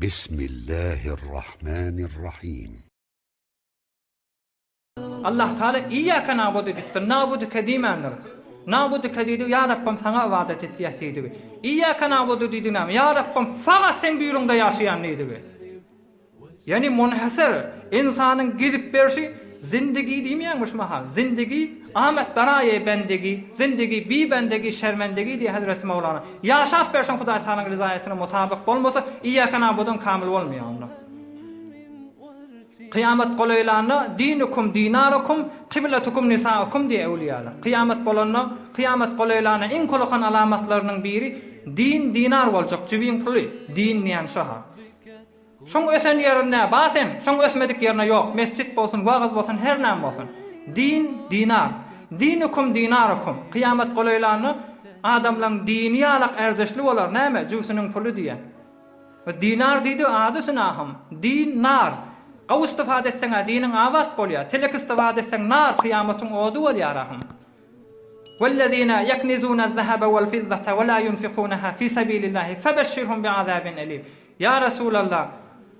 بسم الله الرحمن الرحيم. Allah Teala İyyâke na'budu dittir. Na'budu kedimendir. Na'budu kedidu ya Rabbim sana ibadet etiyasıydı. İyyâke na'budu didinam. Ya Rabbim fakat sen buyruğunda yaşayanlıydı. Yani munhasır insanın gidip berşi zindagi demeyenmiş mahal. Zindagi Ahmet Baraye bendegi, zindagi bi bendegi şermendegi diye Hazreti Mevlana. Yaşap berşin Hudaý Teala'nın rızayetine mutabık olmasa İyyâke na'budun kamil olmayanlar. Kıyamet qolaylarına dinukum dinarukum kıbletukum nisaukum diye evliyalar. Kıyamet bolanna kıyamet qolaylarına en kolakan alamatlarının biri din dinar olacak cübin pulu din diyen şaha. Şoň esen yerine basen, şoň esmedik yerine yok. Mescit bolsun, wagaz bolsun, her näme bolsun. Din dinar. Dinukum dinarukum. Kıyamet qolaylarına adamlaryň dini alak erzişli bolar. Näme? Jüsüniň pulu diye. Dinar diýdi ady sünahym. Dinar. Qaw istifade etseň diniň awat bolýar. Telek istifade etseň nar kıyametin odu bolýar ahym. Wellezina yaknizuna az-zahaba wal-fiddata wa la yunfiqunaha fi sabilillahi fabashshirhum bi'azabin alim. Ya Resulallah,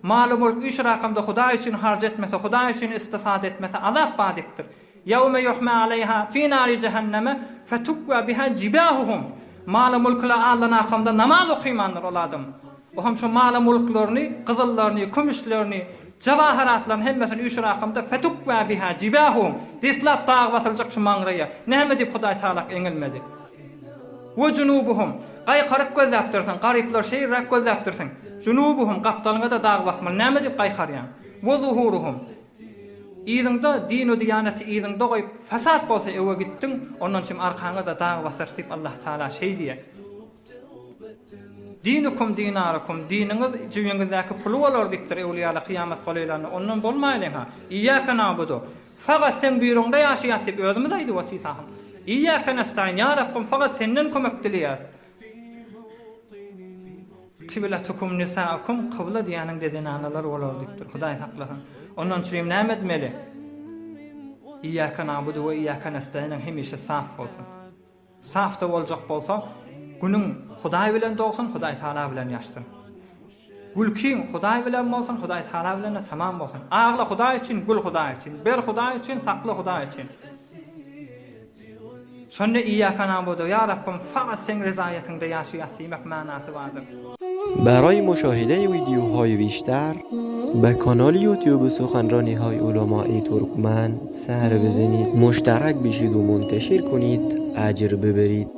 mal mulk üç rakamda Hudaý üçin harc etmese, Hudaý üçin istifade etmese azap badiktir. Yawma yuhma alayha fi nari cehenneme fatukwa biha jibahuhum. Mal mulkla Allah nakamda namaz okuymanlar oladym. Oham şu mal mulklaryny, gyzyllaryny, kümüşlerini Javaharatlaryň hemmesini üç rakamda fatukwa biha jibahum. Dislap tag basyljak şu maňraya. Näme diýip Hudaý Taala eňelmedi. Wa junubuhum qayqaryp gözläpdirsin, garyplar şeýrak gözläpdirsin. Junubuhum gapdalyňa da dag basmaly. Näme diýip qaykarýan? Wa zuhuruhum İziňde dinu diýanety iziňde goýup fasat bolsa ewe gitdiň, ondan şem arkaňa da dag basar diýip Allah Taala şeý diýer. Dinukum dinarukum diniňiz jüýüňizdäki pulu bolar diýipdir ewliýalar kıyamet golaylaryny ondan bolmaýlyň ha. İyyâke na'budu. Fakat sen buyruğunda ýaşaýas diýip özümiz aýdy watisahym. İyyâke nestaîn ya Rabbim fakat senden kömek dilýäs. Kıbletukum nisaukum kıbla diýäniň dediň analar bolar diýipdir. Hudaý saklasyn. Ondan çyrym näme etmeli? İyyâke na'budu we iyyâke nestaîn hemişe saf bolsun. Saf da boljak bolsa günüň Hudaý bilen dogsun, Hudaý Taala bilen ýaşsyn. Gülkiň Hudaý bilen bolsun, Hudaý Taala bilen tamam bolsun. Agla Hudaý üçin, gül Hudaý üçin, ber Hudaý üçin, sakla Hudaý üçin. Şonda iyyâke na'budu ya Rabbim faqat sen rizayetinде ýaşaýas diýmek manasy bardyr. برای مشاهده ویدیوهای بیشتر به کانال یوتیوب سخنرانی‌های علماء ترکمن سر بزنید، مشترک بشید و منتشر کنید، اجر ببرید.